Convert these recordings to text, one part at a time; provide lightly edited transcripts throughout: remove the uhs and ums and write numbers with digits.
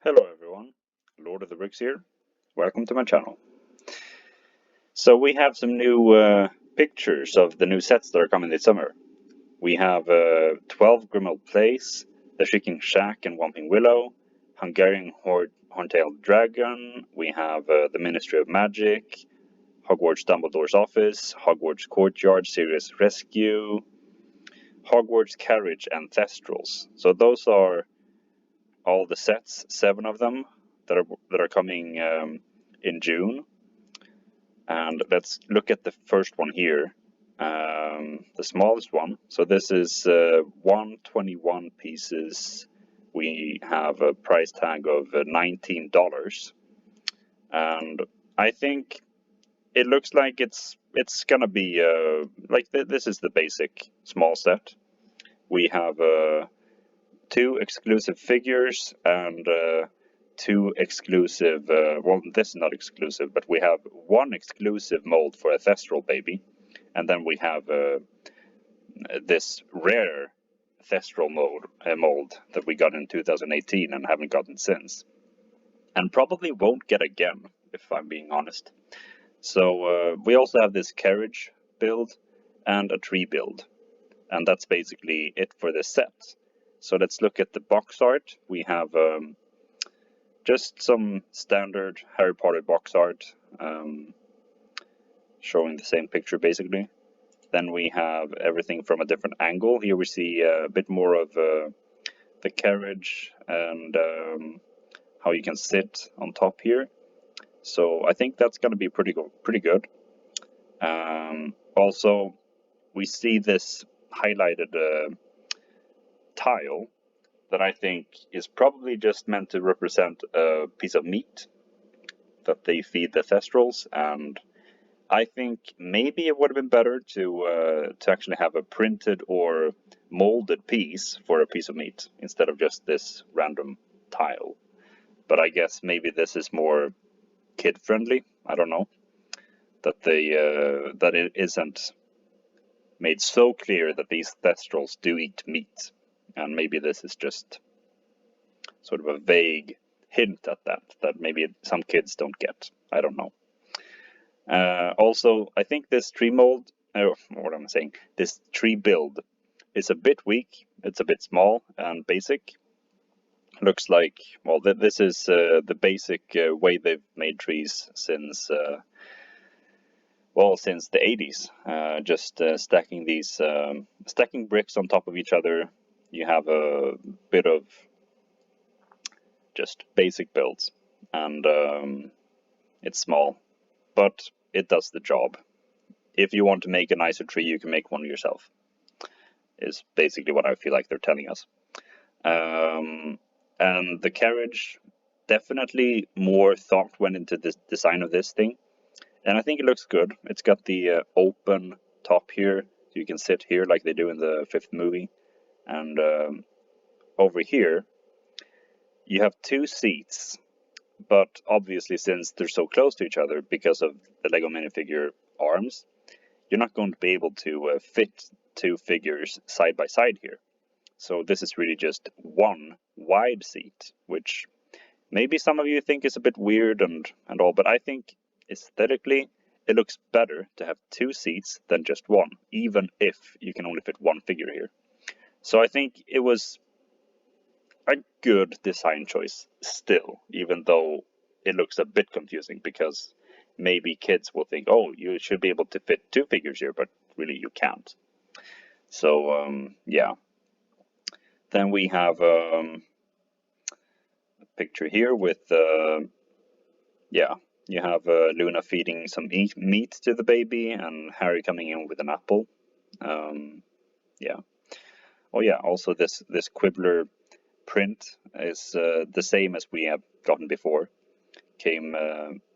Hello everyone, Lord of the Bricks here. Welcome to my channel. So we have some new pictures of the new sets that are coming this summer. We have 12 Grimmauld Place, The Shrieking Shack and Whomping Willow, Hungarian Horntail Dragon, we have the Ministry of Magic, Hogwarts Dumbledore's Office, Hogwarts Courtyard Sirius Rescue, Hogwarts Carriage and Thestrals. So those are all the sets, 7 of them, that are coming in June. And let's look at the first one here, the smallest one. So this is 121 pieces. We have a price tag of $19, and I think it looks like it's gonna be like this is the basic small set. We have 2 exclusive figures and 2 exclusive, well, this is not exclusive, but we have 1 exclusive mold for a Thestral baby, and then we have this rare Thestral mold that we got in 2018 and haven't gotten since, and probably won't get again, if I'm being honest. So we also have this carriage build and a tree build, and that's basically it for this set. So let's look at the box art. We have just some standard Harry Potter box art, showing the same picture basically. Then we have everything from a different angle. Here we see a bit more of the carriage and how you can sit on top here. So I think that's going to be pretty good. Also, we see this highlighted tile that I think is probably just meant to represent a piece of meat that they feed the Thestrals, and I think maybe it would have been better to actually have a printed or molded piece for a piece of meat instead of just this random tile. But I guess maybe this is more kid friendly. I don't know, that that it isn't made so clear that these Thestrals do eat meat. And maybe this is just sort of a vague hint at that maybe some kids don't get. I don't know. Also, I think this tree mold, what am I saying? This tree build is a bit weak. It's a bit small and basic. Looks like, well, this is the basic way they've made trees since, since the 80s. Just stacking these, stacking bricks on top of each other. You have a bit of just basic builds, and it's small, but it does the job. If you want to make a nicer tree, you can make one yourself, is basically what I feel like they're telling us. And the carriage, definitely more thought went into the design of this thing, and I think it looks good. It's got the open top here, so you can sit here like they do in the 5th movie. And over here, you have 2 seats, but obviously since they're so close to each other because of the Lego minifigure arms, you're not going to be able to fit 2 figures side by side here. So this is really just 1 wide seat, which maybe some of you think is a bit weird and all, but I think aesthetically it looks better to have 2 seats than just 1, even if you can only fit 1 figure here. So I think it was a good design choice still, even though it looks a bit confusing because maybe kids will think, oh, you should be able to fit 2 figures here, but really you can't. So, yeah. Then we have a picture here with, you have Luna feeding some meat to the baby and Harry coming in with an apple. Yeah. Oh yeah, also this Quibbler print is the same as we have gotten before. Came,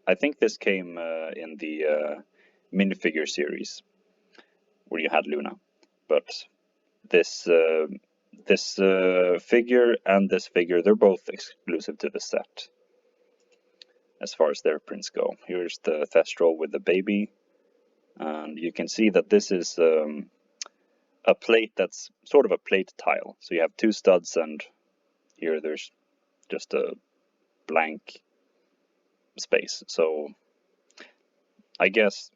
I think this came in the minifigure series where you had Luna, but this figure and this figure, they're both exclusive to the set as far as their prints go. Here's the Thestral with the baby, and you can see that this is a plate that's sort of a plate tile. So you have 2 studs, and here there's just a blank space. So I guess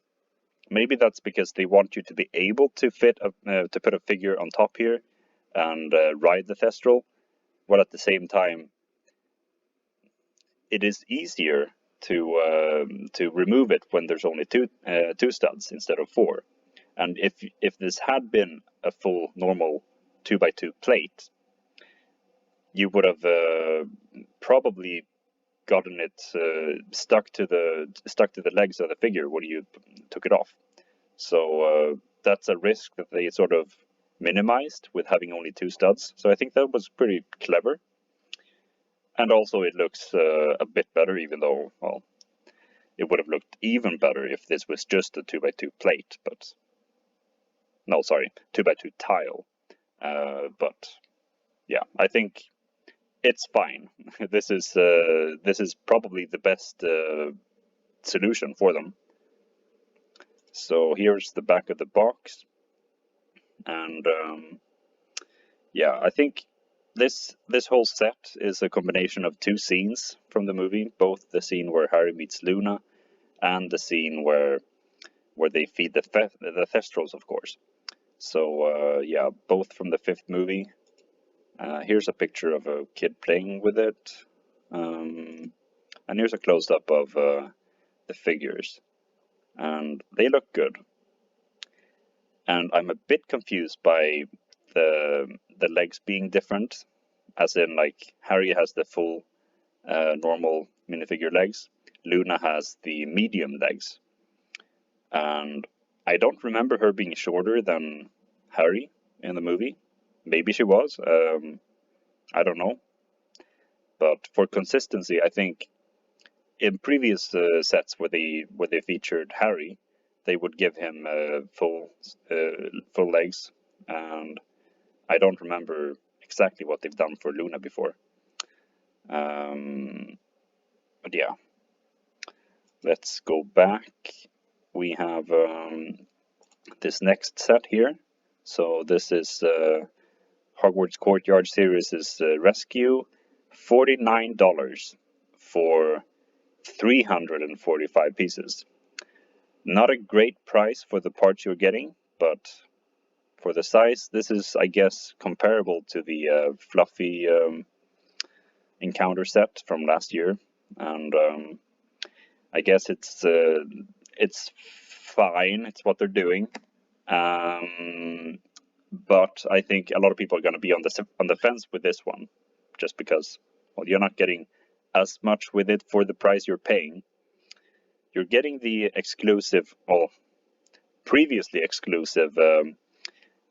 maybe that's because they want you to be able to to put a figure on top here and ride the Thestral, but at the same time, it is easier to remove it when there's only two studs instead of four. And if this had been a full normal 2x2 plate, you would have probably gotten it stuck to the legs of the figure when you took it off. So that's a risk that they sort of minimized with having only two studs. So I think that was pretty clever. And also it looks a bit better, even though, well, it would have looked even better if this was just a 2x2 plate, but no, sorry, 2x2 tile. But yeah, I think it's fine. This is probably the best solution for them. So here's the back of the box, and yeah, I think this whole set is a combination of two scenes from the movie, both the scene where Harry meets Luna and the scene where they feed the Thestrals, of course. So yeah, both from the fifth movie. Here's a picture of a kid playing with it, and here's a close-up of the figures, and they look good. And I'm a bit confused by the legs being different, as in, like, Harry has the full normal minifigure legs, Luna has the medium legs, and I don't remember her being shorter than Harry in the movie. Maybe she was, I don't know. But for consistency, I think in previous sets where they featured Harry, they would give him full legs, and I don't remember exactly what they've done for Luna before. But yeah, let's go back. We have this next set here. So this is Hogwarts Courtyard Series' Rescue, $49 for 345 pieces. Not a great price for the parts you're getting, but for the size, this is, I guess, comparable to the fluffy encounter set from last year, and I guess it's fine. It's what they're doing, but I think a lot of people are going to be on the fence with this one, just because, well, you're not getting as much with it for the price you're paying. You're getting the exclusive, well, previously exclusive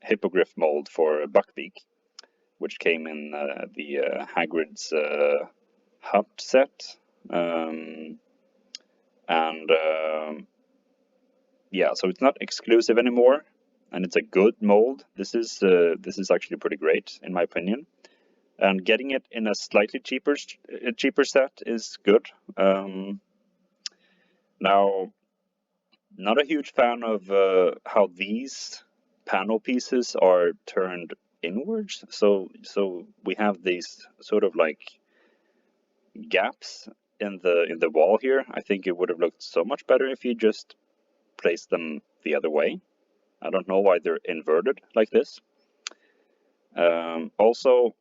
hippogriff mold for Buckbeak, which came in the Hagrid's hut set, and yeah, so it's not exclusive anymore, and it's a good mold. This is actually pretty great in my opinion, and getting it in a slightly cheaper set is good. Now, not a huge fan of how these panel pieces are turned inwards. So we have these sort of like gaps in the wall here. I think it would have looked so much better if you just placed them the other way. I don't know why they're inverted like this. Also,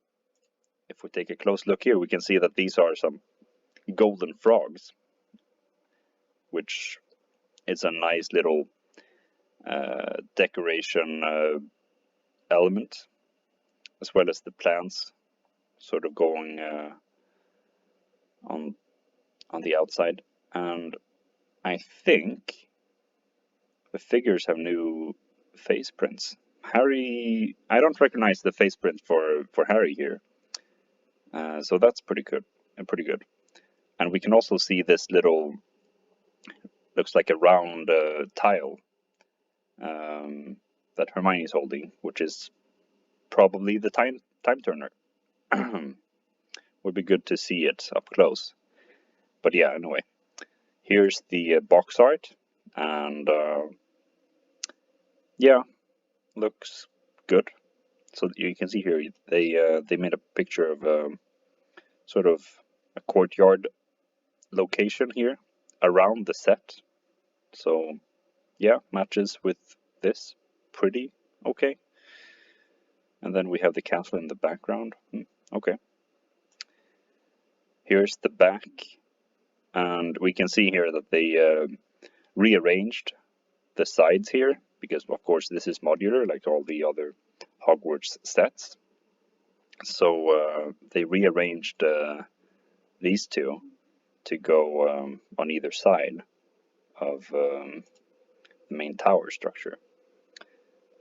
if we take a close look here, we can see that these are some golden frogs, which is a nice little decoration element, as well as the plants sort of going on the outside. And I think the figures have new face prints. Harry, I don't recognize the face print for Harry here, so that's pretty good. And we can also see this little, looks like a round tile that Hermione is holding, which is probably the time turner. Would be good to see it up close. But yeah, anyway, here's the box art, and yeah, looks good. So you can see here they made a picture of sort of a courtyard location here around the set. So yeah, matches with this pretty okay. And then we have the castle in the background. Okay. Here's the back, and we can see here that they rearranged the sides here, because of course this is modular like all the other Hogwarts sets. So they rearranged these two to go on either side of the main tower structure.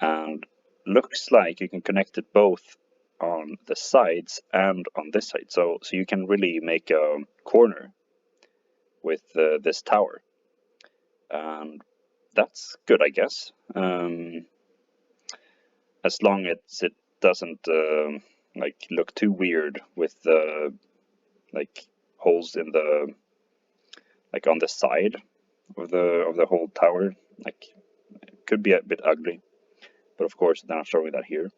And looks like you can connect it both on the sides and on this side. So you can really make a corner with this tower. And that's good, I guess. As long as it doesn't like look too weird with the like holes in the like on the side of the whole tower. Like it could be a bit ugly, but of course they're not showing that here.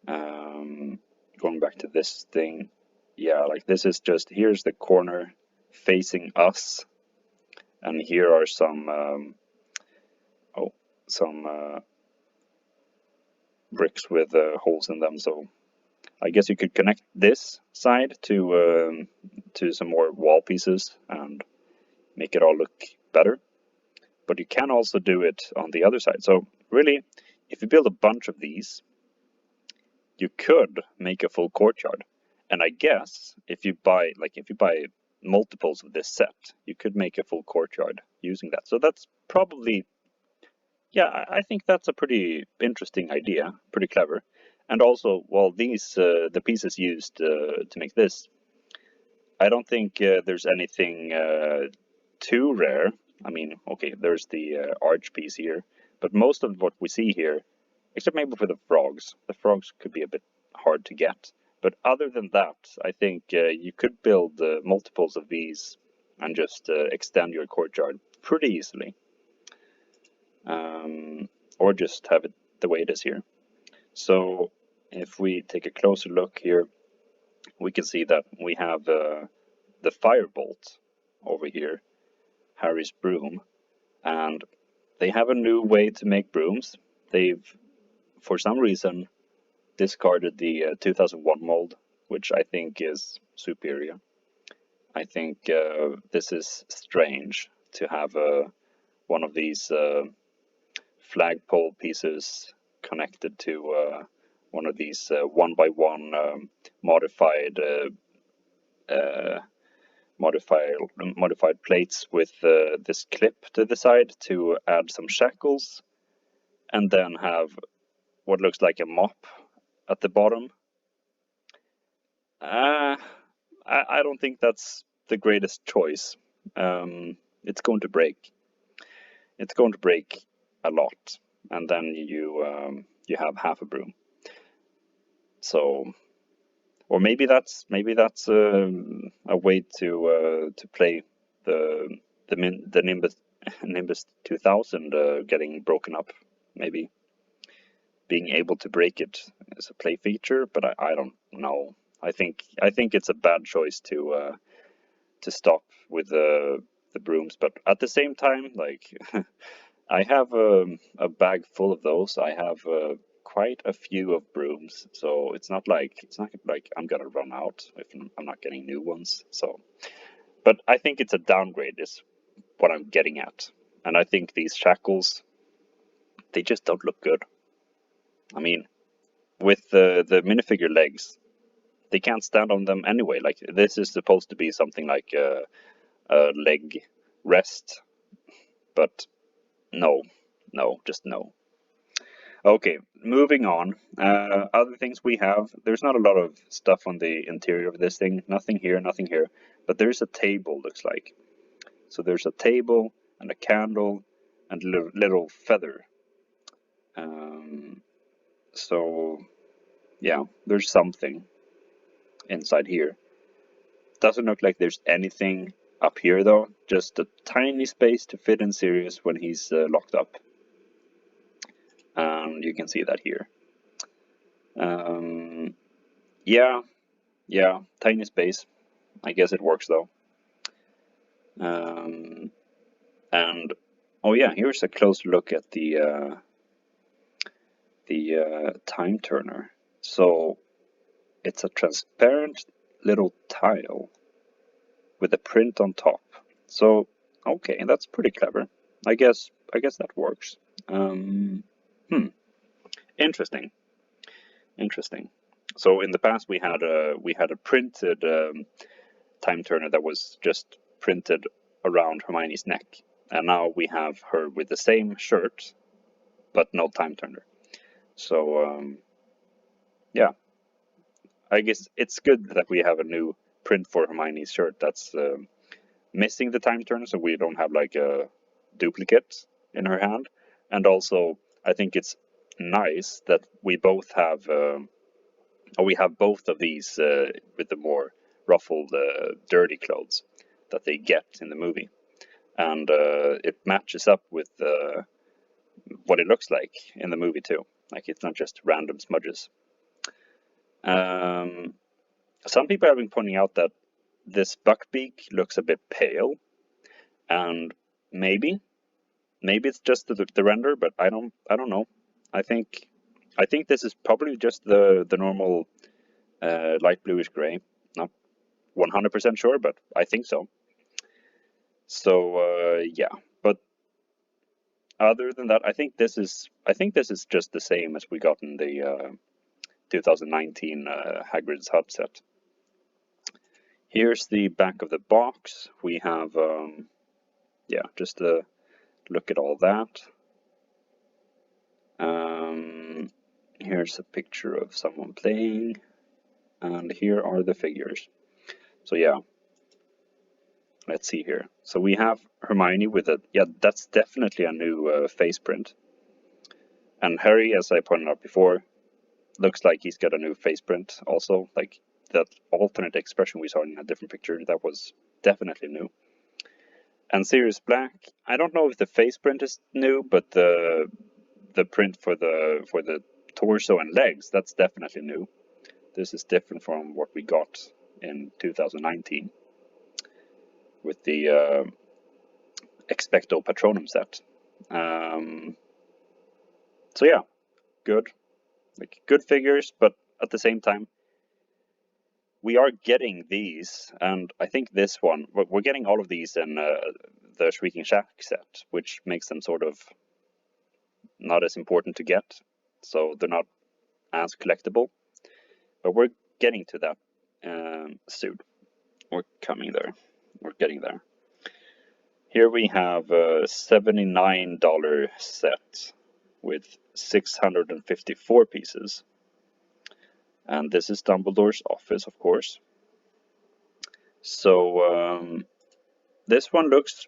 Going back to this thing, yeah, like this is just, here's the corner facing us, and here are some bricks with holes in them. So I guess you could connect this side to some more wall pieces and make it all look better. But you can also do it on the other side. So really, if you build a bunch of these, you could make a full courtyard. And I guess if you buy multiples of this set, you could make a full courtyard using that. So that's probably, yeah, I think that's a pretty interesting idea, pretty clever. And also, well, these the pieces used to make this, I don't think there's anything too rare. I mean, okay, there's the arch piece here, but most of what we see here, except maybe for the frogs could be a bit hard to get. But other than that, I think you could build multiples of these and just extend your courtyard pretty easily. Or just have it the way it is here. So if we take a closer look here, we can see that we have the firebolt over here, Harry's broom, and they have a new way to make brooms. They've, for some reason, discarded the 2001 mold, which I think is superior. I think this is strange to have one of these flagpole pieces connected to one of these 1x1 modified plates with this clip to the side to add some shackles, and then have what looks like a mop at the bottom. I don't think that's the greatest choice. It's going to break. It's going to break a lot, and then you have half a broom. So, or maybe that's a way to play the Nimbus 2000 getting broken up. Maybe being able to break it is a play feature, but I don't know. I think it's a bad choice to stop with the brooms. But at the same time, like I have a bag full of those. I have quite a few of brooms, so it's not like I'm gonna run out if I'm not getting new ones. So, but I think it's a downgrade is what I'm getting at, and I think these shackles, they just don't look good. I mean, with the minifigure legs, they can't stand on them anyway. Like this is supposed to be something like a leg rest, but no, just no. Okay, moving on. Other things we have, there's not a lot of stuff on the interior of this thing. Nothing here, nothing here. But there's a table, looks like. So there's a table and a candle and a little feather. So, yeah, there's something inside here. Doesn't look like there's anything up here, though. Just a tiny space to fit in Sirius when he's locked up. And you can see that here. Yeah, tiny space. I guess it works though. And oh yeah, here's a close look at the time turner. So it's a transparent little tile with a print on top. So okay, that's pretty clever. I guess that works. Interesting. Interesting. So in the past we had a printed time turner that was just printed around Hermione's neck, and now we have her with the same shirt but no time turner. So yeah, I guess it's good that we have a new print for Hermione's shirt that's missing the time turner, so we don't have like a duplicate in her hand. And also, I think it's nice that we both have both of these with the more ruffled, dirty clothes that they get in the movie, and it matches up with what it looks like in the movie too. Like it's not just random smudges. Some people have been pointing out that this Buckbeak looks a bit pale, and maybe it's just the render, but I don't know. I think this is probably just the normal light bluish gray. Not 100% sure, but I think so. So yeah, but other than that, I think this is just the same as we got in the 2019 Hagrid's Hut set. Here's the back of the box. We have yeah, just a look at all that. Here's a picture of someone playing, and here are the figures. So yeah, let's see here. So we have Hermione with a, yeah, that's definitely a new face print. And Harry, as I pointed out before, looks like he's got a new face print also. Like that alternate expression we saw in a different picture, that was definitely new. And Sirius Black, I don't know if the face print is new, but the print for the torso and legs, that's definitely new. This is different from what we got in 2019 with the Expecto Patronum set. So yeah, good. Like good figures, but at the same time, we are getting these, and I think this one, we're getting all of these in the Shrieking Shack set, which makes them sort of not as important to get, so they're not as collectible. But we're getting to that soon. We're coming there. We're getting there. Here we have a $79 set with 654 pieces. And this is Dumbledore's office, of course. So this one looks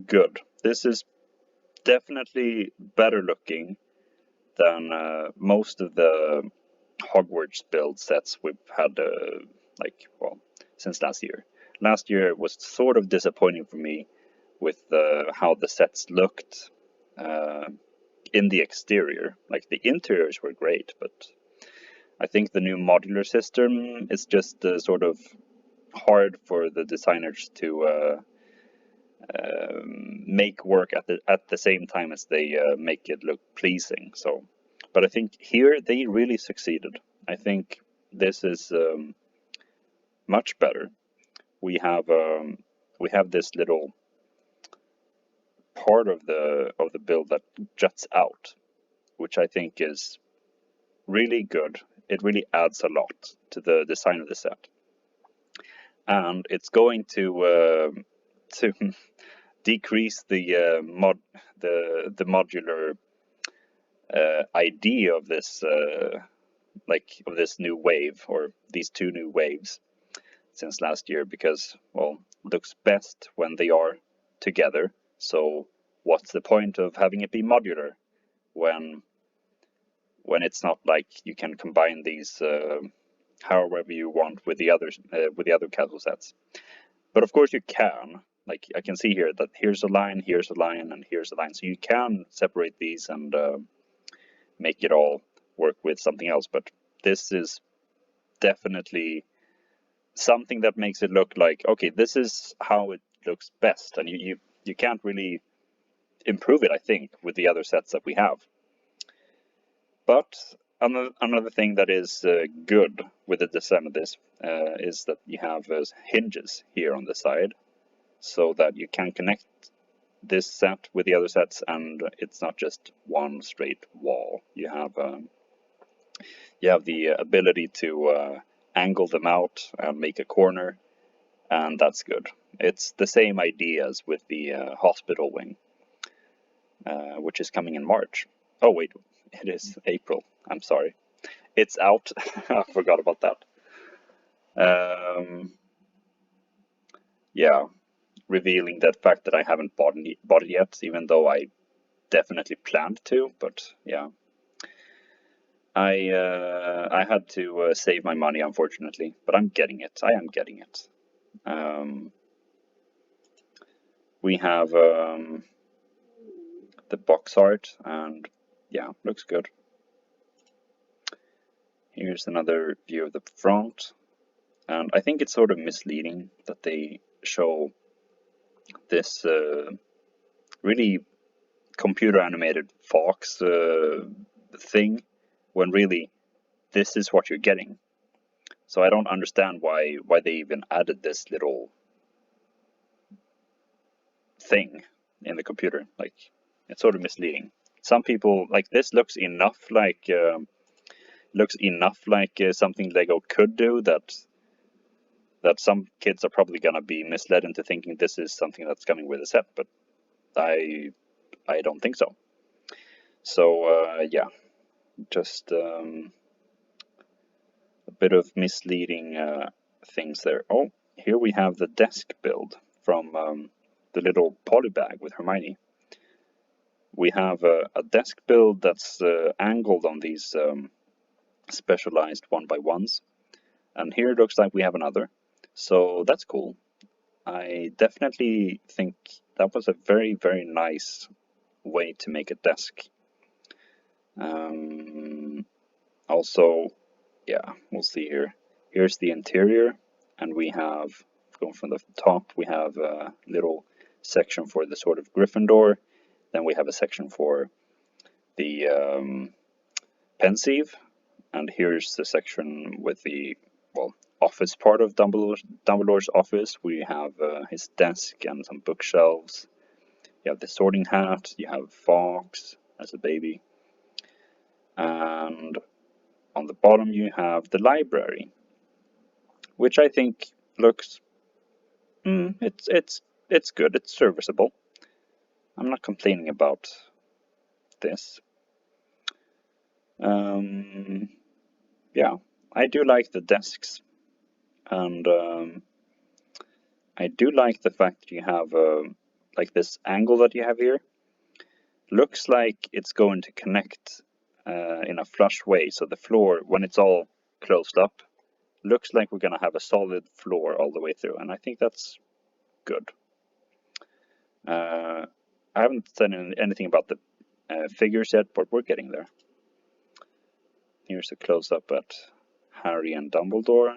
good. This is definitely better looking than most of the Hogwarts build sets we've had, since last year. Last year was sort of disappointing for me with how the sets looked in the exterior. Like the interiors were great, but I think the new modular system is just sort of hard for the designers to make work at the same time as they make it look pleasing. So, but I think here they really succeeded. I think this is much better. We have this little part of the build that juts out, which I think is really good. It really adds a lot to the design of the set, and it's going to decrease the modular idea of this of this new wave, or these two new waves since last year, because, well, it looks best when they are together. So what's the point of having it be modular when it's not like you can combine these however you want with the other castle sets? But of course you can. Like I can see here that here's a line, and here's a line. So you can separate these and make it all work with something else. But this is definitely something that makes it look like, okay, this is how it looks best, and you can't really improve it, I think, with the other sets that we have. But another thing that is good with the design of this is that you have hinges here on the side, so that you can connect this set with the other sets, and it's not just one straight wall. You have the ability to angle them out and make a corner, and that's good. It's the same idea as with the hospital wing, which is coming in March. Oh wait, it is April. I'm sorry. It's out. I forgot about that. Yeah, revealing that fact that I haven't bought it yet, even though I definitely planned to. But yeah, I had to save my money, unfortunately. But I'm getting it. I am getting it. We have the box art, and yeah, looks good. Here's another view of the front, and I think it's sort of misleading that they show this really computer animated fox thing, when really this is what you're getting. So I don't understand why they even added this little thing in the computer. Like, it's sort of misleading. Some people, like, this looks enough like something Lego could do, that some kids are probably gonna be misled into thinking this is something that's coming with a set, but I don't think so. So yeah, just a bit of misleading things there. Oh, here we have the desk build from the little polybag with Hermione. We have a desk build that's angled on these specialized 1x1s, and here it looks like we have another. So that's cool. I definitely think that was a very, very nice way to make a desk. Also, yeah, we'll see here. Here's the interior, and we have, going from the top, we have a little section for the sort of Gryffindor. Then we have a section for the pensieve, and here's the section with the, well, office part of Dumbledore's office. We have his desk and some bookshelves. You have the sorting hat. You have Fox as a baby, and on the bottom you have the library, which I think looks it's good. It's serviceable. I'm not complaining about this. Yeah, I do like the desks, and I do like the fact that you have like this angle that you have here. Looks like it's going to connect in a flush way, so the floor, when it's all closed up, looks like we're gonna have a solid floor all the way through, and I think that's good. I haven't said anything about the figures yet, but we're getting there. Here's a close-up at Harry and Dumbledore.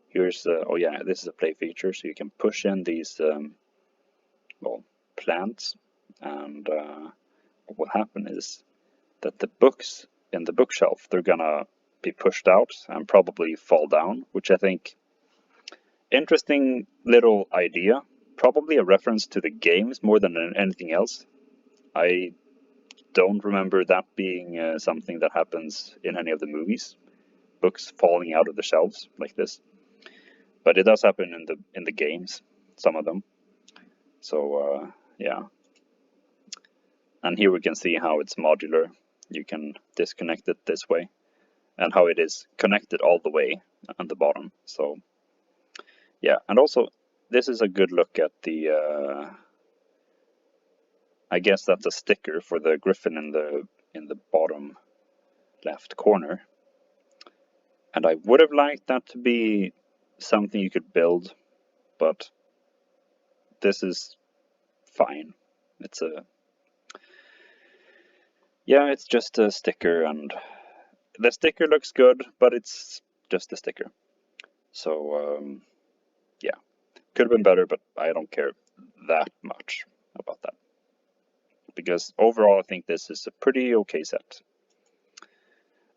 Here's oh yeah, this is a play feature, so you can push in these well, plants, and what will happen is that the books in the bookshelf, they're gonna be pushed out and probably fall down, which I think, interesting little idea. Probably a reference to the games more than anything else. I don't remember that being something that happens in any of the movies, books falling out of the shelves like this. But it does happen in the games, some of them. So yeah. And here we can see how it's modular. You can disconnect it this way, and how it is connected all the way on the bottom. So yeah, and also this is a good look at the I guess that's a sticker for the griffin in the bottom left corner. And I would have liked that to be something you could build, but this is fine. It's it's just a sticker, and the sticker looks good, but it's just a sticker. So, yeah, could have been better, but I don't care that much about that. Because overall, I think this is a pretty okay set.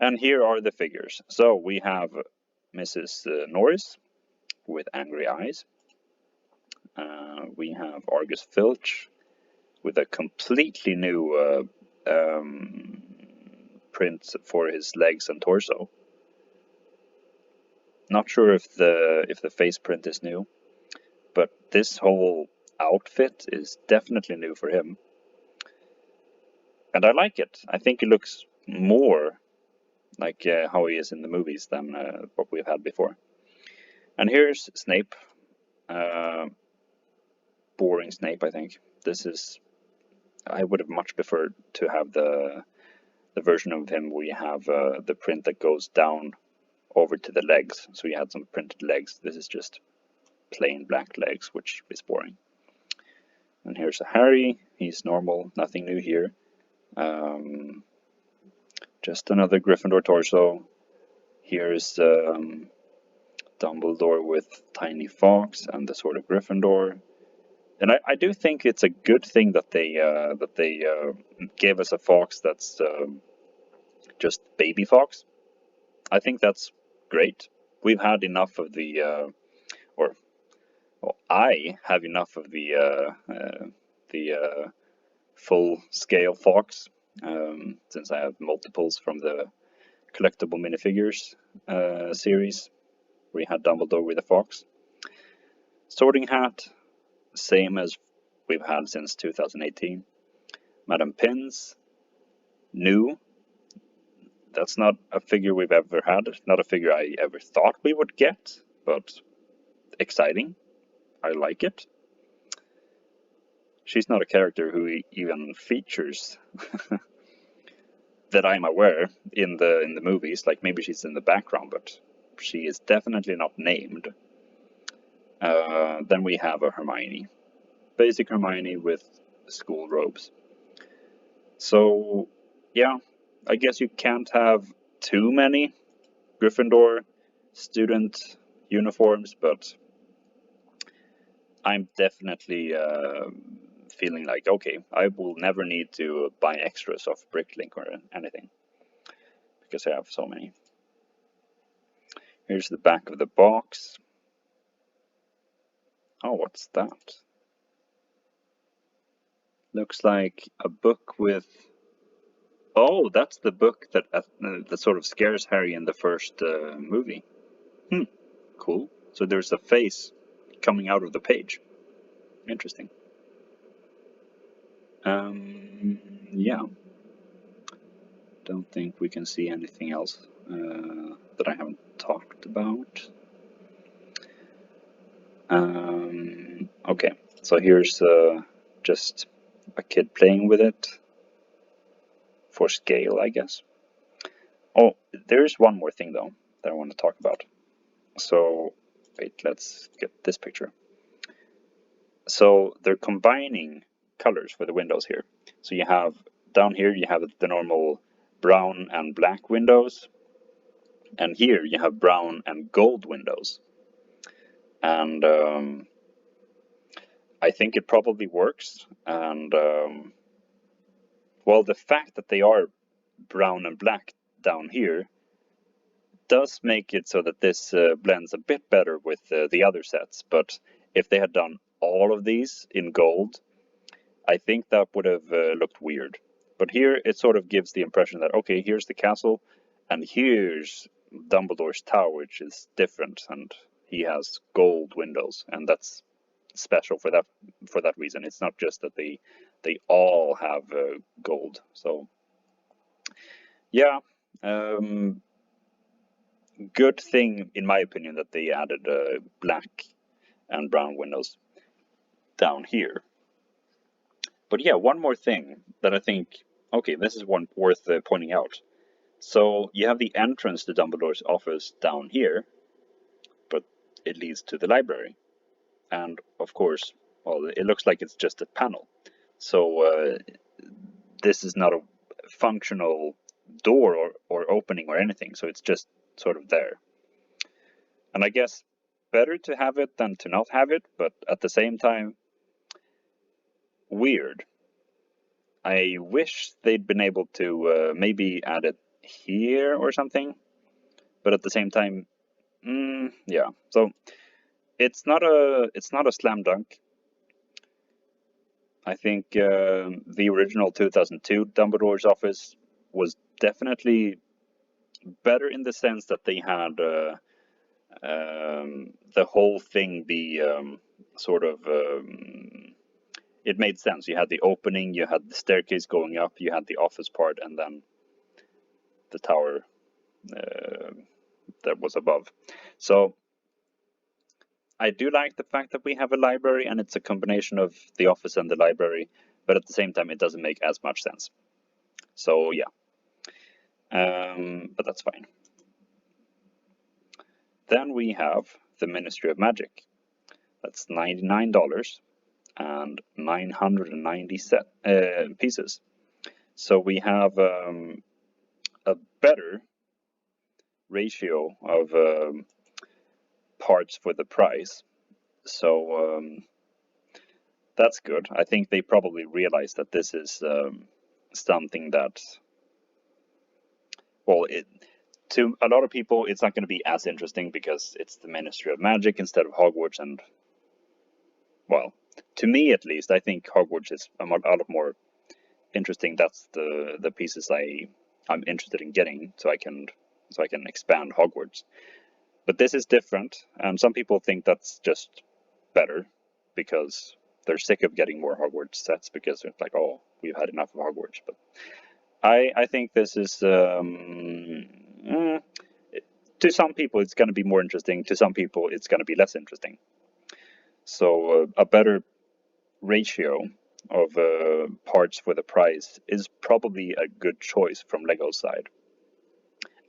And here are the figures. So we have Mrs. Norris with angry eyes. We have Argus Filch with a completely new print for his legs and torso. Not sure if the face print is new, but this whole outfit is definitely new for him. And I like it. I think it looks more like how he is in the movies than what we've had before. And here's Snape. Boring Snape, I think. I would have much preferred to have the version of him where you have the print that goes down over to the legs. So you had some printed legs. This is just plain black legs, which is boring. And here's a Harry. He's normal, nothing new here. Just another Gryffindor torso. Here's Dumbledore with Tiny Fox and the Sword of Gryffindor. And I do think it's a good thing that they gave us a fox that's just baby fox. I think that's great. We've had enough of the, I have enough of the full scale fox, since I have multiples from the collectible minifigures series. We had Dumbledore with a fox. Sorting Hat, same as we've had since 2018. Madame Pins, new. That's not a figure we've ever had. Not a figure I ever thought we would get, but exciting. I like it. She's not a character who even features that I'm aware in the movies. Like maybe she's in the background, but she is definitely not named. Then we have a Hermione. Basic Hermione with school robes. So, yeah, I guess you can't have too many Gryffindor student uniforms, but I'm definitely feeling like, okay, I will never need to buy extras of Bricklink or anything, because I have so many. Here's the back of the box. Oh, what's that? Looks like a book with... Oh, that's the book that sort of scares Harry in the first movie. Cool. So there's a face coming out of the page. Interesting. Yeah. Don't think we can see anything else that I haven't talked about. Okay, so here's just a kid playing with it for scale, I guess. Oh, there's one more thing though that I want to talk about. So, wait, let's get this picture. So they're combining colors for the windows here. So you have, down here you have the normal brown and black windows. And here you have brown and gold windows. And I think it probably works. And well, the fact that they are brown and black down here does make it so that this blends a bit better with the other sets. But if they had done all of these in gold, I think that would have looked weird. But here it sort of gives the impression that, okay, here's the castle, and here's Dumbledore's tower, which is different, and he has gold windows, and that's special for that reason. It's not just that they all have gold. So yeah, good thing in my opinion that they added black and brown windows down here. But yeah, one more thing that I think, okay, this is one worth pointing out. So you have the entrance to Dumbledore's office down here, but it leads to the library. And of course, well, it looks like it's just a panel. So this is not a functional door or opening or anything. So it's just sort of there. And I guess better to have it than to not have it, but at the same time, weird. I wish they'd been able to maybe add it here or something, but at the same time, yeah. So it's not a slam dunk. I think the original 2002 Dumbledore's office was definitely better in the sense that they had the whole thing be sort of it made sense. You had the opening, you had the staircase going up, you had the office part, and then the tower that was above. So I do like the fact that we have a library and it's a combination of the office and the library, but at the same time it doesn't make as much sense. So yeah, but that's fine. Then we have the Ministry of Magic. That's $99 and 990 pieces. So we have a better ratio of parts for the price. So that's good. I think they probably realize that this is something that, well, to a lot of people, it's not going to be as interesting because it's the Ministry of Magic instead of Hogwarts. And, well, to me at least, I think Hogwarts is a lot more interesting. That's the pieces I'm interested in getting, so I can expand Hogwarts. But this is different, and some people think that's just better because they're sick of getting more Hogwarts sets because it's like, oh, we've had enough of Hogwarts. But I think this is to some people it's going to be more interesting. To some people it's going to be less interesting. So a better ratio of parts for the price is probably a good choice from Lego's side.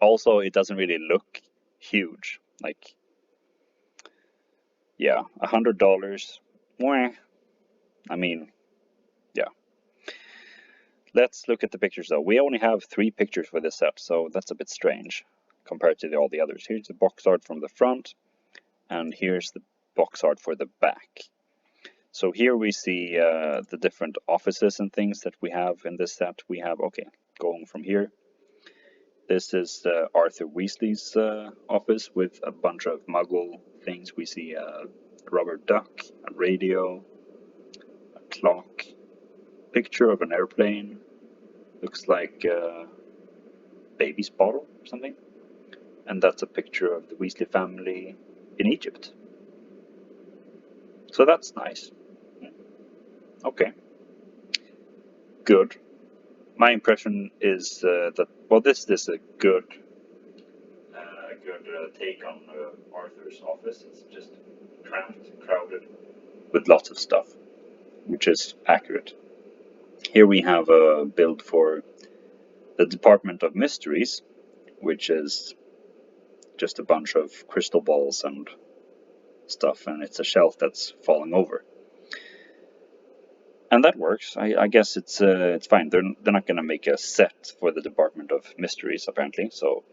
Also, it doesn't really look huge. Like, yeah, $100. I mean, yeah. Let's look at the pictures though. We only have 3 pictures for this set, so that's a bit strange compared to all the others. Here's the box art from the front, and here's the box art for the back. So here we see the different offices and things that we have in this set. We have, okay, going from here. This is Arthur Weasley's office with a bunch of Muggle things. We see a rubber duck, a radio, a clock, picture of an airplane. Looks like a baby's bottle or something. And that's a picture of the Weasley family in Egypt. So that's nice. Okay. Good. My impression is that, well, this is a good take on Arthur's office. It's just cramped, crowded, with lots of stuff, which is accurate. Here we have a build for the Department of Mysteries, which is just a bunch of crystal balls and stuff, and it's a shelf that's falling over. And that works. I guess it's fine. They're not going to make a set for the Department of Mysteries, apparently. So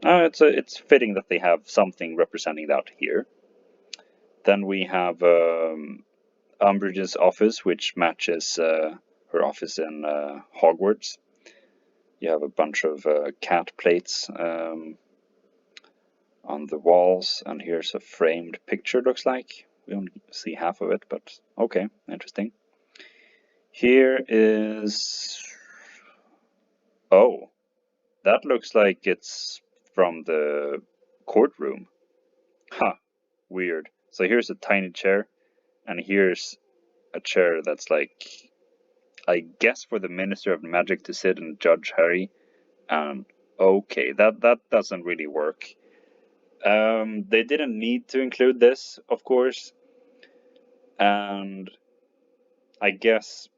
it's fitting that they have something representing that here. Then we have Umbridge's office, which matches her office in Hogwarts. You have a bunch of cat plates on the walls, and here's a framed picture, looks like. We only see half of it, but okay, interesting. Here is... oh, that looks like it's from the courtroom. Huh, weird. So here's a tiny chair, and here's a chair that's like, I guess for the Minister of Magic to sit and judge Harry. And okay, that doesn't really work. They didn't need to include this, of course. And I guess,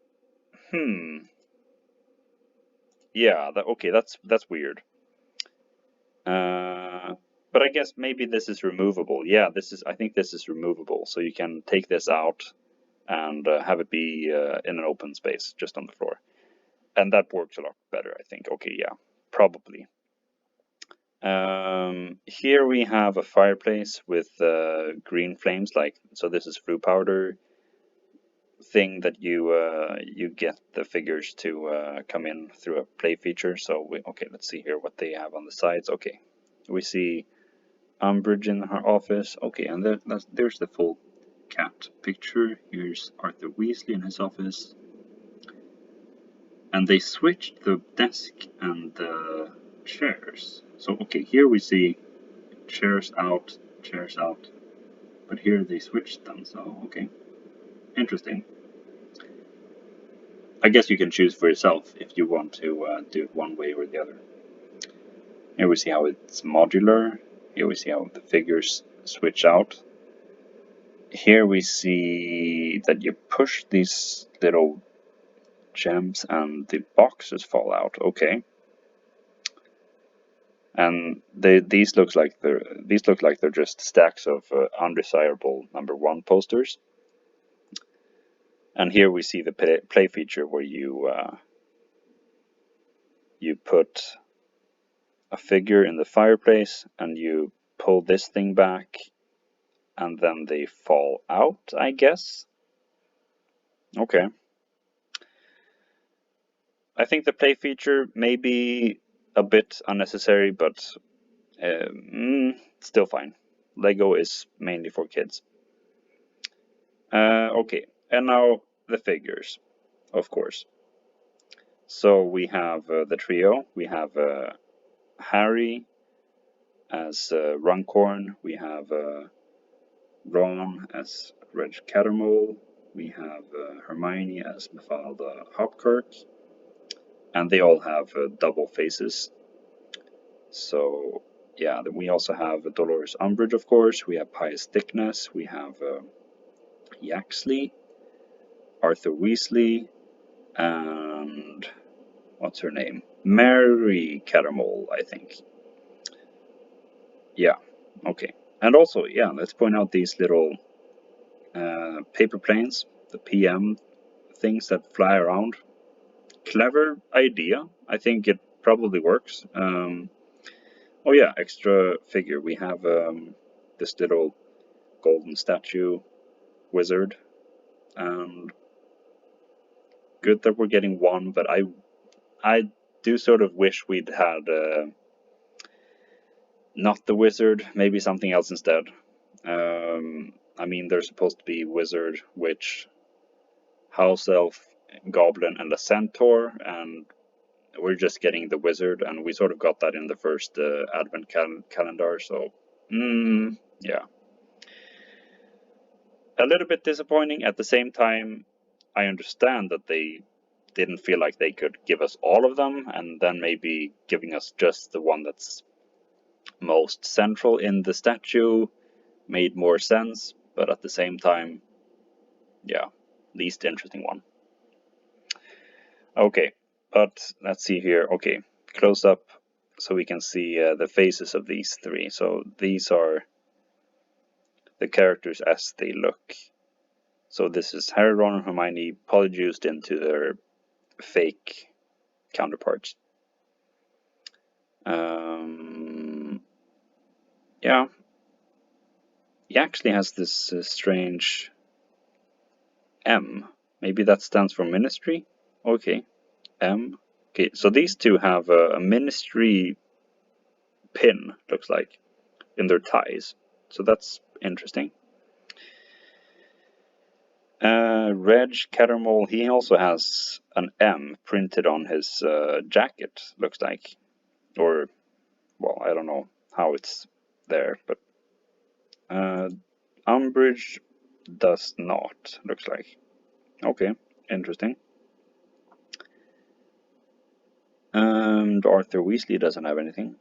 yeah, okay, that's weird. But I guess maybe this is removable. Yeah, I think this is removable, so you can take this out and have it be in an open space, just on the floor. And that works a lot better, I think. Okay, yeah, probably. Here we have a fireplace with green flames, so this is flue powder thing that you get the figures to come in through a play feature. So okay, let's see here what they have on the sides. Okay, we see Umbridge in her office. Okay, and there's the full cat picture. Here's Arthur Weasley in his office. And they switched the desk and the chairs. So okay, here we see chairs out, but here they switched them. So okay, interesting. I guess you can choose for yourself if you want to do it one way or the other. Here we see how it's modular. Here we see how the figures switch out. Here we see that you push these little gems and the boxes fall out. Okay. And these look like they're just stacks of undesirable #1 posters. And here we see the play feature where you put a figure in the fireplace and you pull this thing back and then they fall out, I guess. Okay. I think the play feature may be a bit unnecessary, but still fine. Lego is mainly for kids. Okay, and now the figures, of course. So we have the trio. We have Harry as Runcorn. We have Ron as Reg Cattermole. We have Hermione as Mafalda Hopkirk. And they all have double faces. So yeah, we also have Dolores Umbridge, of course. We have Pius Thickness. We have Yaxley, Arthur Weasley, and what's her name? Mary Cattermole, I think. Yeah, okay. And also, yeah, let's point out these little paper planes, the PM things that fly around. Clever idea. I think it probably works. Oh yeah, extra figure. We have this little golden statue wizard, and good that we're getting one, but I do sort of wish we'd had not the wizard, maybe something else instead. I mean, they're supposed to be wizard, witch, house elf, goblin, and a centaur, and we're just getting the wizard, and we sort of got that in the first advent calendar, so yeah. A little bit disappointing. At the same time, I understand that they didn't feel like they could give us all of them, and then maybe giving us just the one that's most central in the statue made more sense, but at the same time, yeah, least interesting one. Okay, but let's see here. Okay, close up so we can see the faces of these three. So these are the characters as they look. So this is Harry, Ron, and Hermione polyjuiced into their fake counterparts. Yeah. He actually has this strange M. Maybe that stands for ministry? Okay. M. Okay, so these two have a ministry pin, looks like, in their ties. So that's interesting. Reg Cattermole, he also has an M printed on his jacket, looks like. Or, well, I don't know how it's there, but Umbridge does not, looks like. Okay, interesting. And Arthur Weasley doesn't have anything.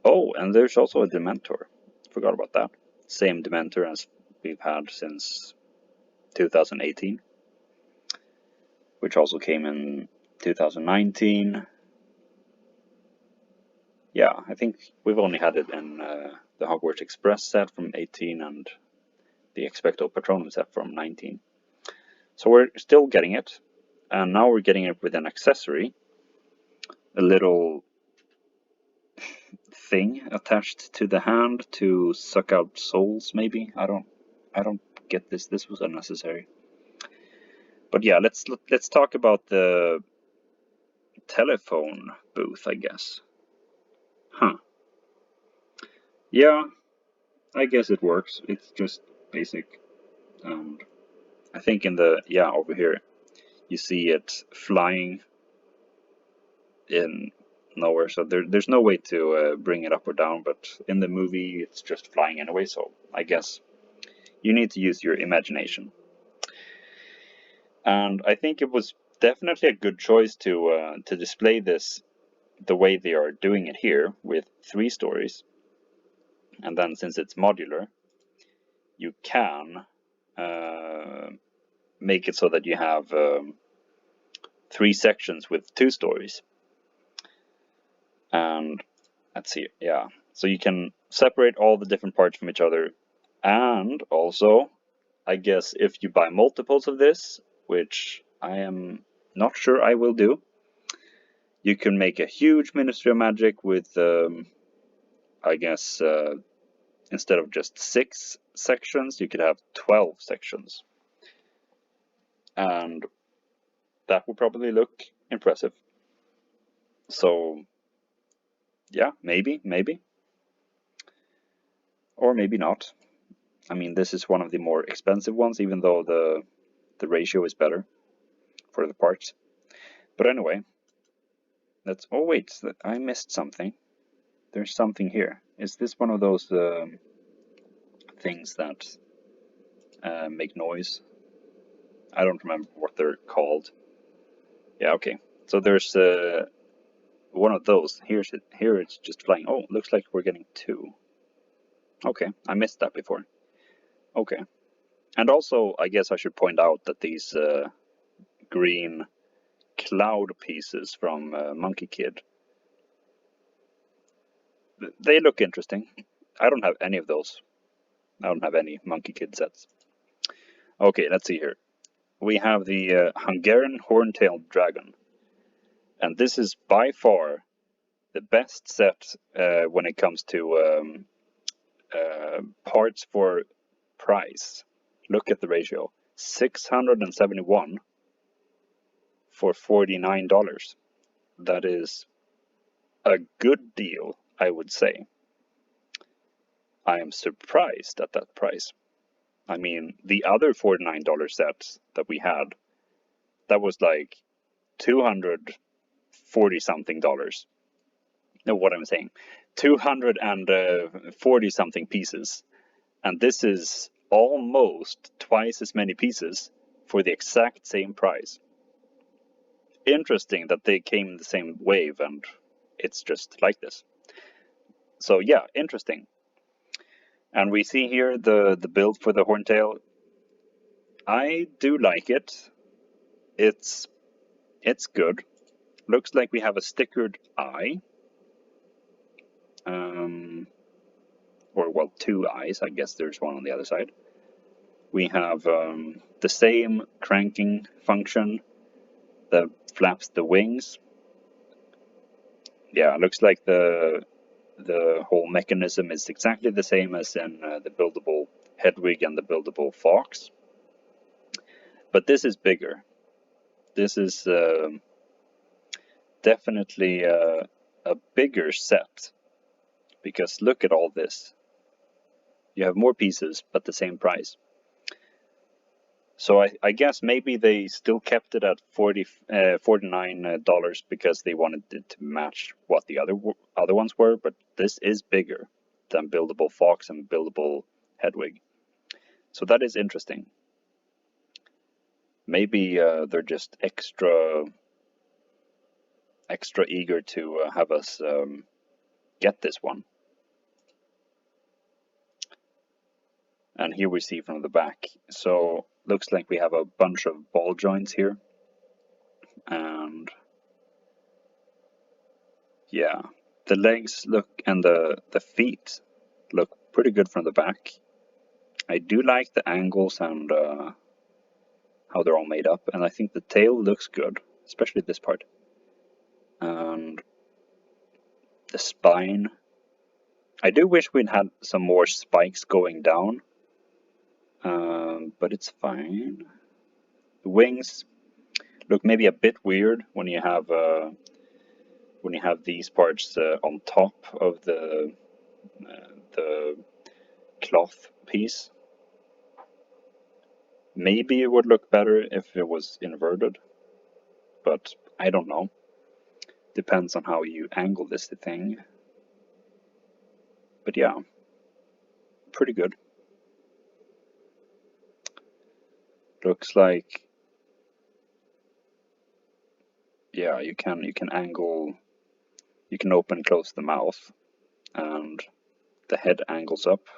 Oh, and there's also a Dementor. Forgot about that. Same Dementor as we've had since 2018, which also came in 2019. Yeah, I think we've only had it in the Hogwarts Express set from 18 and the Expecto Patronum set from 19. So we're still getting it, and now we're getting it with an accessory, a little thing attached to the hand to suck out souls, maybe? I don't get this. This was unnecessary. But yeah, let's talk about the telephone booth, I guess. Huh. Yeah, I guess it works. It's just basic. And I think over here, you see it flying in nowhere. So there's no way to bring it up or down, but in the movie, it's just flying anyway. So I guess you need to use your imagination. And I think it was definitely a good choice to display this the way they are doing it here with 3 stories. And then since it's modular, you can make it so that you have 3 sections with 2 stories. And let's see, yeah. So you can separate all the different parts from each other. And also, I guess if you buy multiples of this, which I am not sure I will do, you can make a huge Ministry of Magic with, I guess, instead of just 6 sections, you could have 12 sections. And that will probably look impressive. So, yeah, maybe. Or maybe not. I mean, this is one of the more expensive ones, even though the ratio is better for the parts. But anyway, oh wait, I missed something. There's something here. Is this one of those things that make noise? I don't remember what they're called. Yeah, okay. So there's one of those. Here it's just flying. Oh, looks like we're getting 2. Okay, I missed that before. Okay. And also, I guess I should point out that these green cloud pieces from Monkey Kid, they look interesting. I don't have any of those. I don't have any Monkey Kid sets. Okay, let's see here. We have the Hungarian Horntail Dragon. And this is by far the best set when it comes to parts for price. Look at the ratio. 671 for $49. That is a good deal, I would say. I am surprised at that price. I mean, the other $49 sets that we had, that was like $240 something. No, what I'm saying, 240 something pieces. And this is almost twice as many pieces for the exact same price. Interesting that they came in the same wave and it's just like this. So yeah, interesting. And we see here the build for the Horntail. I do like it. It's good. Looks like we have a stickered eye. Or well, 2 eyes. I guess there's one on the other side. We have the same cranking function that flaps the wings. Yeah, looks like the whole mechanism is exactly the same as in the buildable Hedwig and the buildable Fox. But this is bigger. This is definitely a bigger set. Because look at all this. You have more pieces, but the same price. So I guess maybe they still kept it at $49 because they wanted it to match what the other ones were, but this is bigger than buildable Fox and buildable Hedwig. So that is interesting. Maybe they're just extra eager to have us get this one. And here we see from the back. So looks like we have a bunch of ball joints here. And yeah, the legs look and the feet look pretty good from the back. I do like the angles and how they're all made up. And I think the tail looks good, especially this part. And the spine I do wish we'd had some more spikes going down, but it's fine. The wings look maybe a bit weird when you have these parts on top of the cloth piece. Maybe it would look better if it was inverted, but I don't know. Depends on how you angle this thing. But yeah, pretty good. Looks like, yeah, you can angle, you can open and close the mouth, and the head angles up.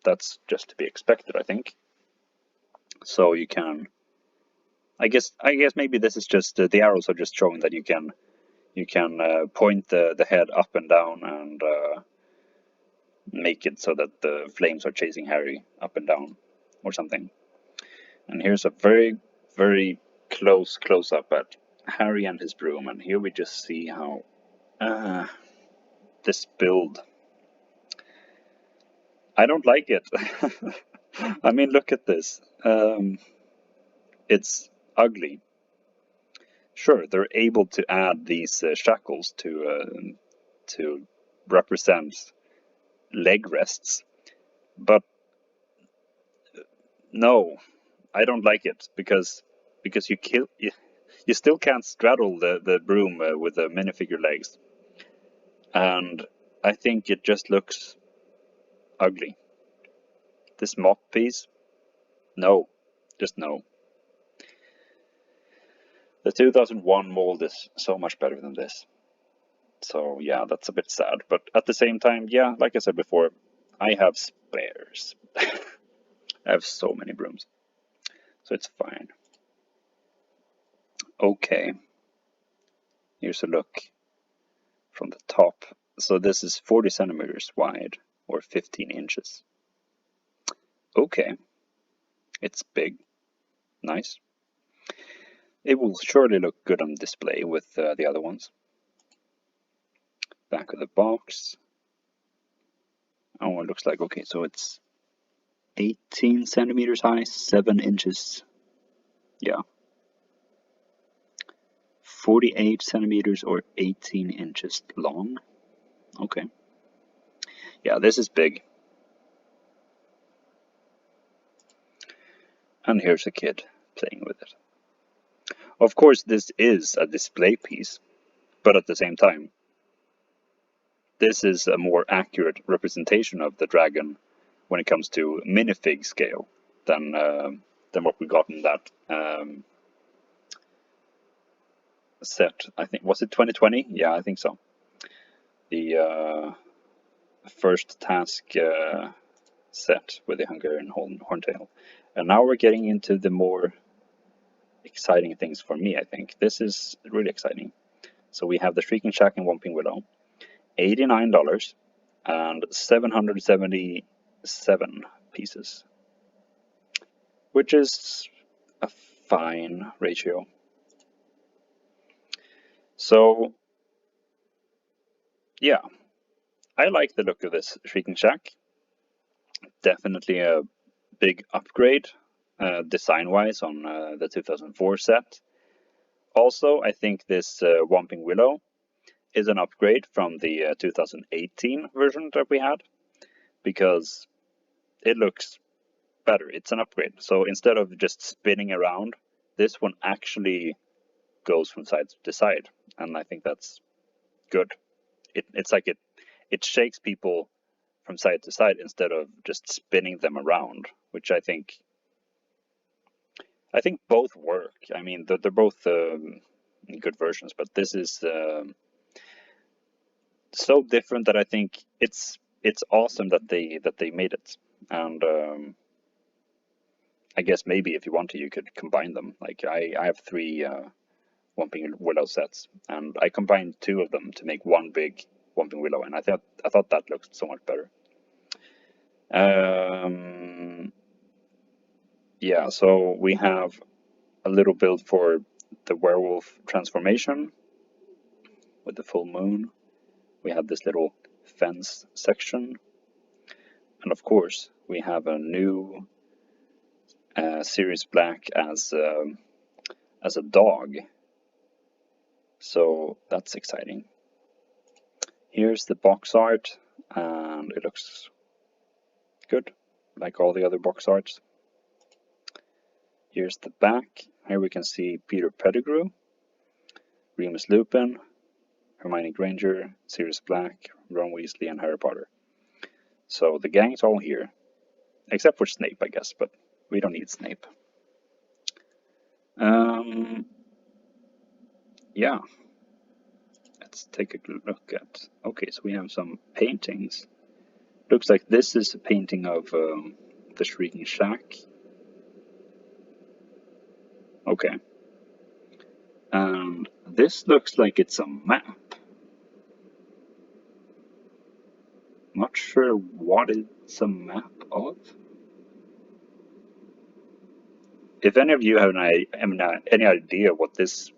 That's just to be expected, I think. So you can, I guess maybe this is just the arrows are just showing that you can point the head up and down and make it so that the flames are chasing Harry up and down or something. And here's a very, very close up at Harry and his broom, and here we just see how this build, I don't like it. I mean, look at this. It's ugly. Sure, they're able to add these shackles to represent leg rests, but no, I don't like it because you still can't straddle the broom with the minifigure legs, and I think it just looks ugly. This mop piece, no, just no. The 2001 mold is so much better than this. So yeah, that's a bit sad. But at the same time, yeah, like I said before, I have spares. I have so many brooms. So it's fine. Okay. Here's a look from the top. So this is 40 centimeters wide, or 15 inches. Okay. It's big. Nice. It will surely look good on display with the other ones. Back of the box. Oh, it looks like, okay, so it's 18 centimeters high, 7 inches. Yeah. 48 centimeters or 18 inches long. Okay. Yeah, this is big. And here's a kid playing with it. Of course, this is a display piece, but at the same time, this is a more accurate representation of the dragon when it comes to minifig scale than what we got in that set. I think, was it 2020? Yeah, I think so. The first task set with the Hungarian Horntail. And now we're getting into the more exciting things for me, I think. This is really exciting. So we have the Shrieking Shack and Whomping Willow, $89 and 777 pieces, which is a fine ratio. So, yeah, I like the look of this Shrieking Shack. Definitely a big upgrade design-wise on the 2004 set. Also, I think this Whomping Willow is an upgrade from the 2018 version that we had, because it looks better. It's an upgrade. So instead of just spinning around, this one actually goes from side to side, and I think that's good. It's like it shakes people from side to side instead of just spinning them around, which I think both work. I mean, they're both good versions, but this is so different that I think it's awesome that they made it. And I guess maybe if you want to, you could combine them. Like I have 3 Whomping Willow sets, and I combined 2 of them to make one big Whomping Willow, and I thought that looked so much better. Yeah, so we have a little build for the werewolf transformation with the full moon. We have this little defense section. And of course, we have a new Sirius Black as a dog. So that's exciting. Here's the box art, and it looks good, like all the other box arts. Here's the back. Here we can see Peter Pettigrew, Remus Lupin, Hermione Granger, Sirius Black, Ron Weasley, and Harry Potter. So the gang's all here, except for Snape, I guess, but we don't need Snape. Yeah, let's take a look at. Okay, so we have some paintings. Looks like this is a painting of the Shrieking Shack. Okay. And this looks like it's a map. Not sure what it's a map of. If any of you have any idea what this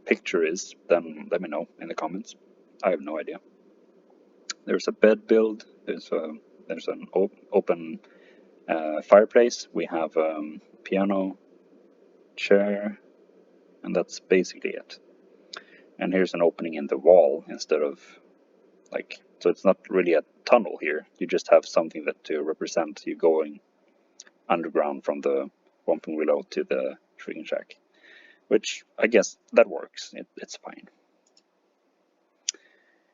picture is, then let me know in the comments. I have no idea. There's a bed build. There's an open fireplace. We have piano, chair, and that's basically it. And here's an opening in the wall instead of like, so it's not really a tunnel here. You just have something that to represent you going underground from the Whomping Willow to the Shrieking Shack, which I guess that works. It's fine.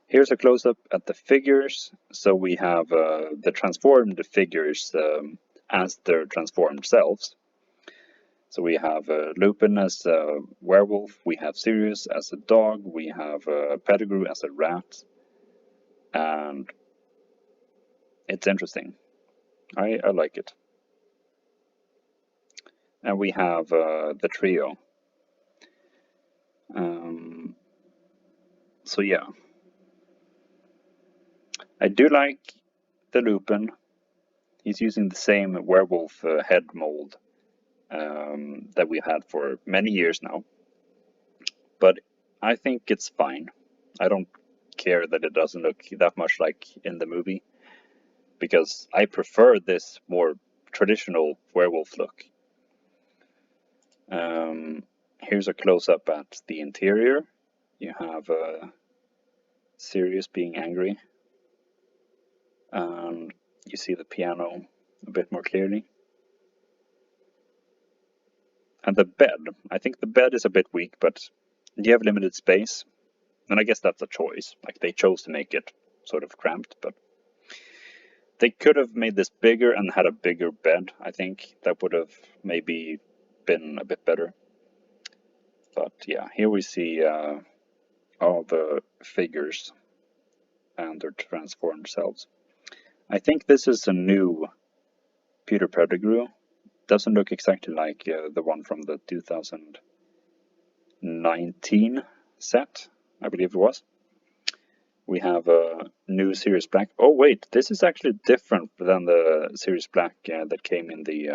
Here's a close-up at the figures. So we have the transformed figures as their transformed selves. So we have Lupin as a werewolf, we have Sirius as a dog, we have Pettigrew as a rat, and it's interesting. I like it. And we have the trio. So yeah, I do like the Lupin. He's using the same werewolf head mold that we've had for many years now. But I think it's fine. I don't care that it doesn't look that much like in the movie, because I prefer this more traditional werewolf look. Here's a close-up at the interior. You have Sirius being angry, and you see the piano a bit more clearly. And the bed, I think the bed is a bit weak, but you have limited space, and I guess that's a choice. Like, they chose to make it sort of cramped, but they could have made this bigger and had a bigger bed. I think that would have maybe been a bit better. But yeah, here we see all the figures and their transformed selves. I think this is a new Peter Pettigrew. Doesn't look exactly like the one from the 2019 set, I believe it was. We have a new Sirius Black. Oh wait, this is actually different than the Sirius Black that came in the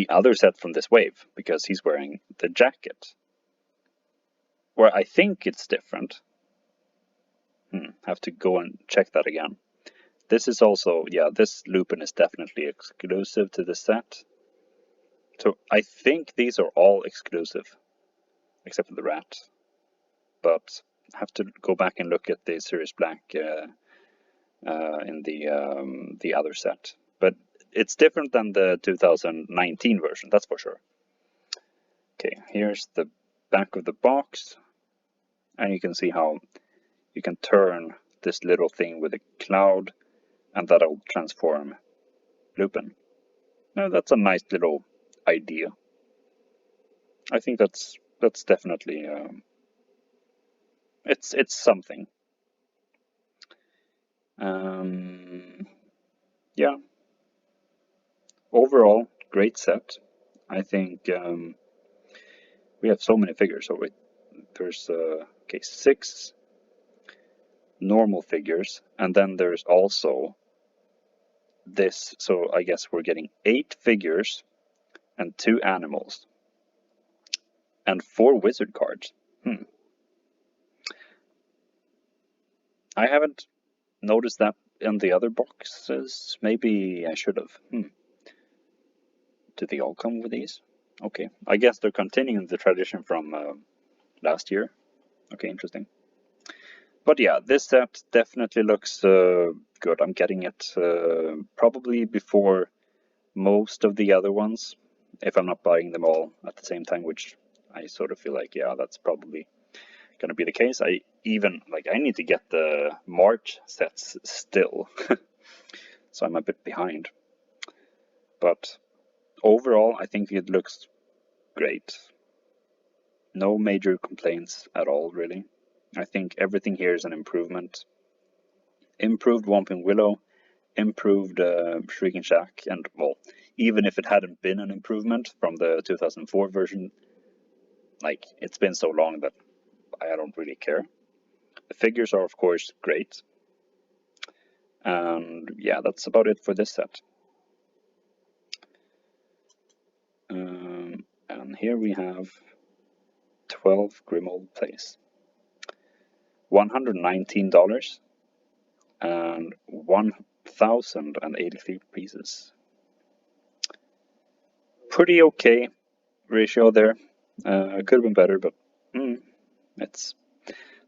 other set from this wave, because he's wearing the jacket. Or I think it's different. Have to go and check that again. This is also, yeah, this Lupin is definitely exclusive to the set. So I think these are all exclusive, except for the rat. But I have to go back and look at the Sirius Black in the other set. But it's different than the 2019 version, that's for sure. Okay, here's the back of the box. And you can see how you can turn this little thing with a cloud, and that'll transform Lupin. Now that's a nice little idea. I think that's definitely it's something. Yeah. Overall, great set. I think we have so many figures. So there's 6 normal figures, and then there's also this. So I guess we're getting 8 figures and 2 animals and 4 wizard cards. I haven't noticed that in the other boxes. Maybe I should have. Do they all come with these? Okay, I guess they're continuing the tradition from last year. Okay, interesting. But yeah, this set definitely looks good. I'm getting it probably before most of the other ones, if I'm not buying them all at the same time, which I sort of feel like, yeah, that's probably gonna be the case. I need to get the March sets still, so I'm a bit behind. But overall, I think it looks great. No major complaints at all, really. I think everything here is an improvement. Improved Whomping Willow, improved Shrieking Shack, and well, even if it hadn't been an improvement from the 2004 version, like, it's been so long that I don't really care. The figures are, of course, great. And yeah, that's about it for this set. And here we have 12 Grimold Place. $119 and 1,083 pieces. Pretty okay ratio there. Could have been better, but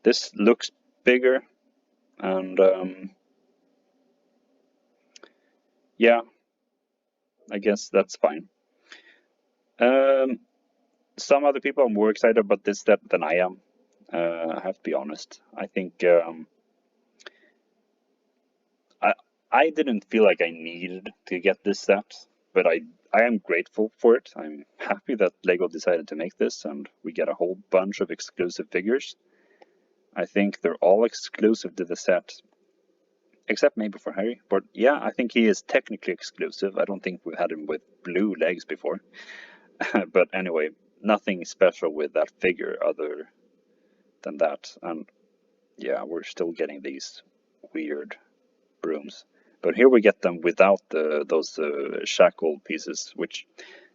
this looks bigger, and yeah, I guess that's fine. Some other people are more excited about this set than I am. I have to be honest. I think I didn't feel like I needed to get this set, but I am grateful for it. I'm happy that LEGO decided to make this, and we get a whole bunch of exclusive figures. I think they're all exclusive to the set, except maybe for Harry. But yeah, I think he is technically exclusive. I don't think we've had him with blue legs before. But anyway, nothing special with that figure other than that. And yeah, we're still getting these weird brooms. But here we get them without those shackle pieces, which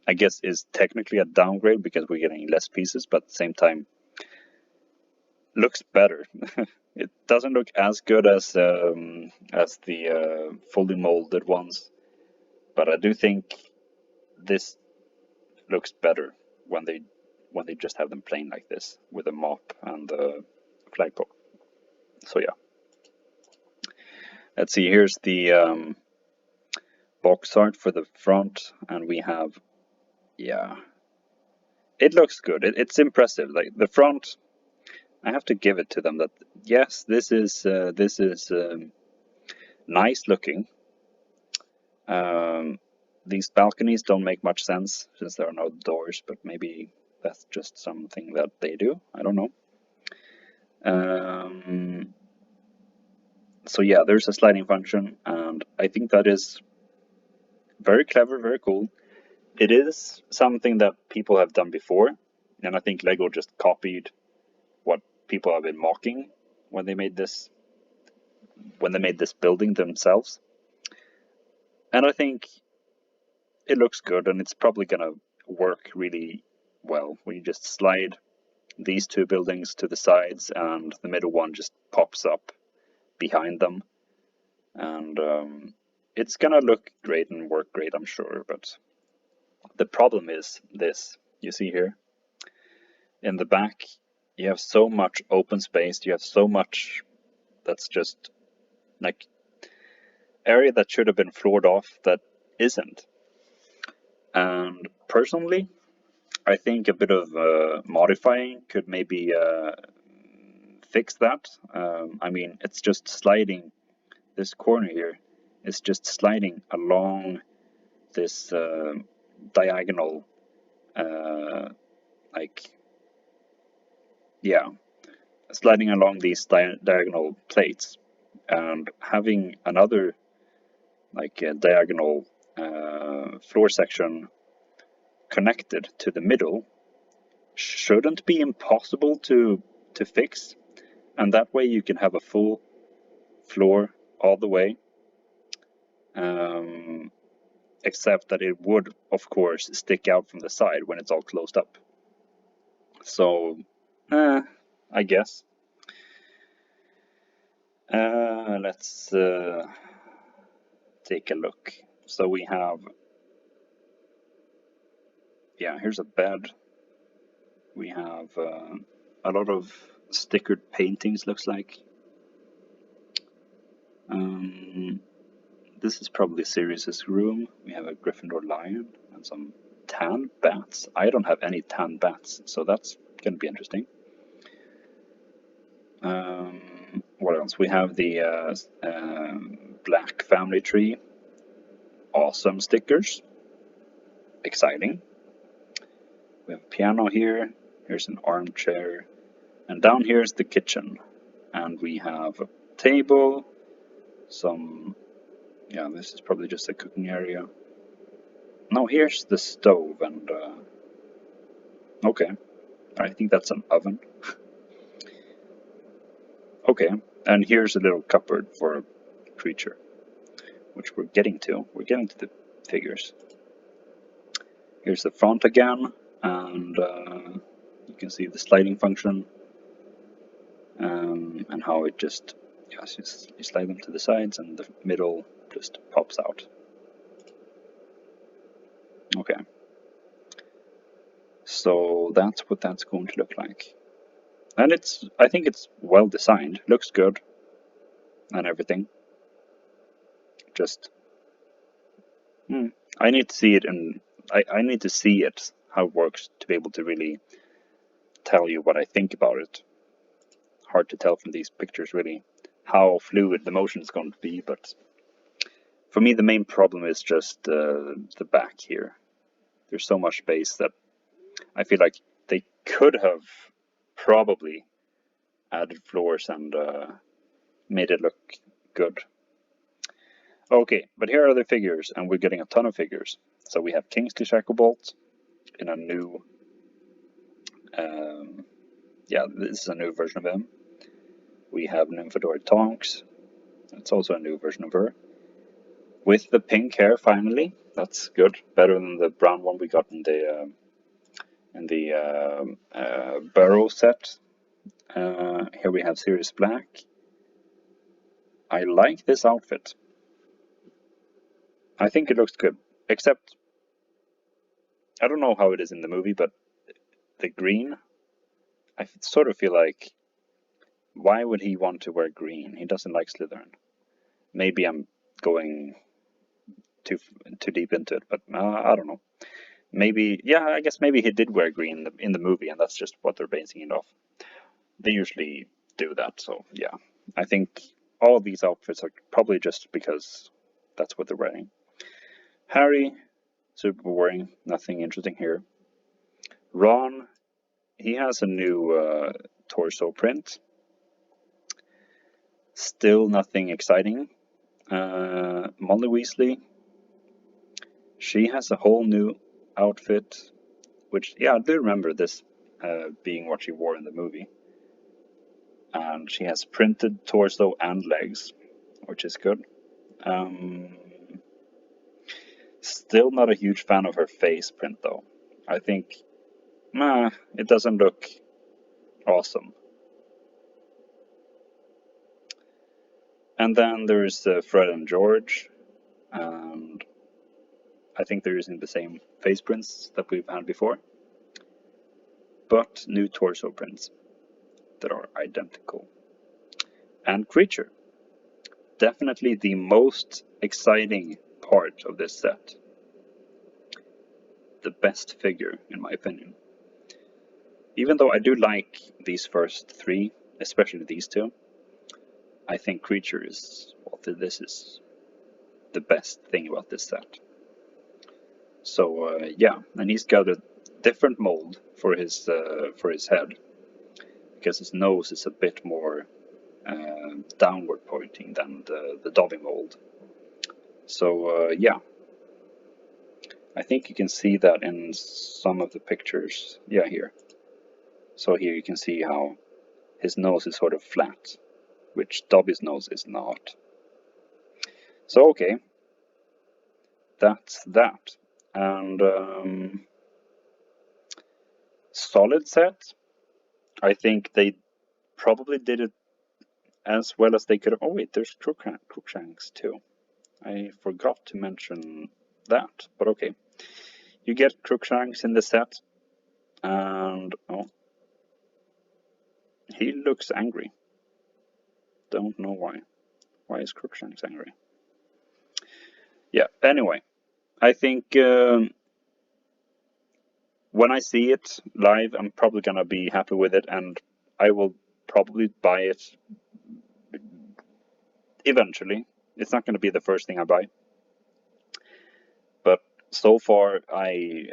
I guess is technically a downgrade because we're getting less pieces, but at the same time, looks better. It doesn't look as good as the fully molded ones, but I do think this looks better when they just have them plain like this with a mop and a flagpole. So yeah. Let's see, here's the box art for the front, and we have, yeah, it looks good. It's impressive. Like the front, I have to give it to them that yes, this is nice looking. These balconies don't make much sense since there are no doors, but maybe that's just something that they do. I don't know. So yeah, there's a sliding function, and I think that is very clever, very cool. It is something that people have done before, and I think LEGO just copied what people have been mocking when they made this building themselves. And I think it looks good, and it's probably gonna work really well. We just slide these two buildings to the sides, and the middle one just pops up behind them, and it's gonna look great and work great, I'm sure. But the problem is this. You see here in the back, you have so much open space, you have so much that's just like area that should have been floored off that isn't. And personally, I think a bit of modifying could maybe fix that. I mean, it's just sliding this corner here. It's just sliding along this diagonal, sliding along these diagonal plates, and having another diagonal floor section connected to the middle shouldn't be impossible to fix, and that way you can have a full floor all the way, except that it would of course stick out from the side when it's all closed up. So I guess Let's take a look. So we have, yeah, here's a bed. We have a lot of stickered paintings, looks like. This is probably Sirius's room. We have a Gryffindor lion and some tan bats. I don't have any tan bats, so that's going to be interesting. What else? We have the Black family tree. Awesome stickers. Exciting. We have a piano here. Here's an armchair. And down here is the kitchen. And we have a table. Some... yeah, this is probably just a cooking area. No, here's the stove and... okay. I think that's an oven. Okay. And here's a little cupboard for a creature. Which we're getting to. We're getting to the figures. Here's the front again. And you can see the sliding function. And how it just... yes, you slide them to the sides and the middle just pops out. Okay. So that's what that's going to look like. And I think it's well designed, looks good, and everything. Just, I need to see it, and I need to see it, how it works, to be able to really tell you what I think about it. Hard to tell from these pictures, really, how fluid the motion is going to be, but for me the main problem is just the back here. There's so much space that I feel like they could have probably added floors and made it look good. Okay, but here are the figures, and we're getting a ton of figures. So we have Kingsley Shacklebolt in a new... yeah, this is a new version of him. We have Nymphadora Tonks. That's also a new version of her. With the pink hair, finally. That's good. Better than the brown one we got in the Burrow set. Here we have Sirius Black. I like this outfit. I think it looks good. Except, I don't know how it is in the movie, but the green, I sort of feel like, why would he want to wear green? He doesn't like Slytherin. Maybe I'm going too deep into it, but I don't know. Maybe, yeah, I guess maybe he did wear green in the movie, and that's just what they're basing it off. They usually do that, so yeah. I think all of these outfits are probably just because that's what they're wearing. Harry, super boring, nothing interesting here. Ron, he has a new torso print. Still nothing exciting. Molly Weasley, she has a whole new outfit, which, yeah, I do remember this being what she wore in the movie. And she has printed torso and legs, which is good. Still not a huge fan of her face print, though. I think, it doesn't look awesome. And then there's Fred and George, and I think they're using the same face prints that we've had before, but new torso prints that are identical. And Creature, definitely the most exciting part of this set. The best figure, in my opinion. Even though I do like these first three, especially these two, I think Creature is, well, this is the best thing about this set. So yeah, and he's got a different mold for his head, because his nose is a bit more downward pointing than the Dobby mold. So yeah, I think you can see that in some of the pictures. Yeah, here. So here you can see how his nose is sort of flat, which Dobby's nose is not. So okay, that's that. And solid set. I think they probably did it as well as they could have... Oh wait, there's Crookshanks too. I forgot to mention that, but okay. You get Crookshanks in the set, and oh, he looks angry. Don't know why. Why is Crookshanks angry? Yeah, anyway, I think when I see it live, I'm probably gonna be happy with it, and I will probably buy it eventually. It's not gonna be the first thing I buy, but so far I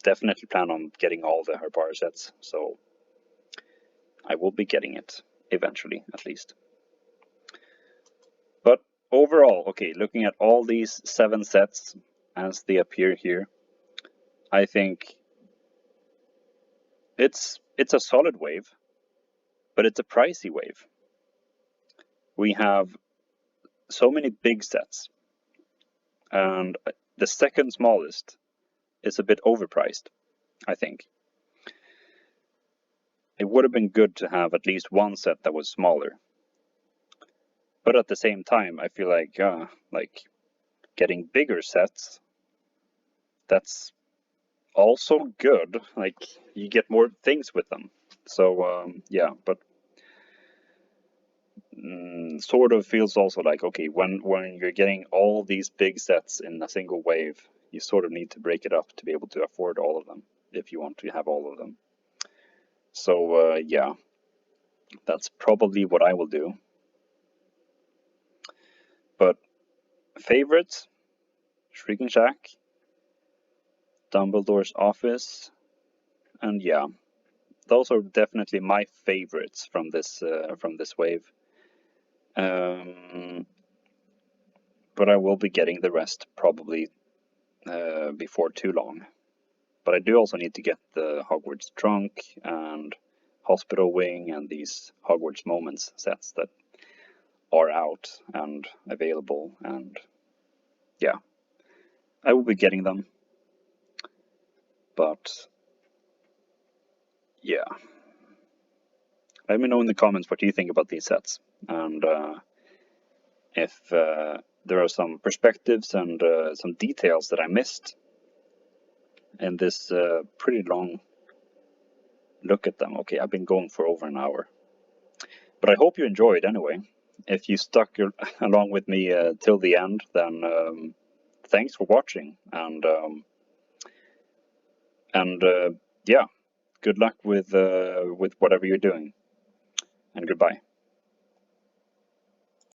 definitely plan on getting all the Harry Potter sets, so I will be getting it eventually, at least. But overall, okay, looking at all these 7 sets as they appear here, I think it's a solid wave, but it's a pricey wave. We have so many big sets, and the second smallest is a bit overpriced, I think. It would have been good to have at least one set that was smaller. But at the same time, I feel like getting bigger sets, that's also good. Like, you get more things with them. So, yeah, but sort of feels also like, okay, when you're getting all these big sets in a single wave, you sort of need to break it up to be able to afford all of them, if you want to have all of them. So, yeah, that's probably what I will do. But favorites, Shrieking Shack, Dumbledore's office, and yeah, those are definitely my favorites from this wave. But I will be getting the rest probably before too long. But I do also need to get the Hogwarts Trunk and Hospital Wing and these Hogwarts Moments sets that are out and available, and yeah, I will be getting them. But yeah, let me know in the comments what you think about these sets, and if there are some perspectives and some details that I missed in this pretty long look at them. Okay, I've been going for over an hour, but I hope you enjoyed anyway. If you stuck along with me till the end, then thanks for watching, and yeah, good luck with whatever you're doing, and goodbye.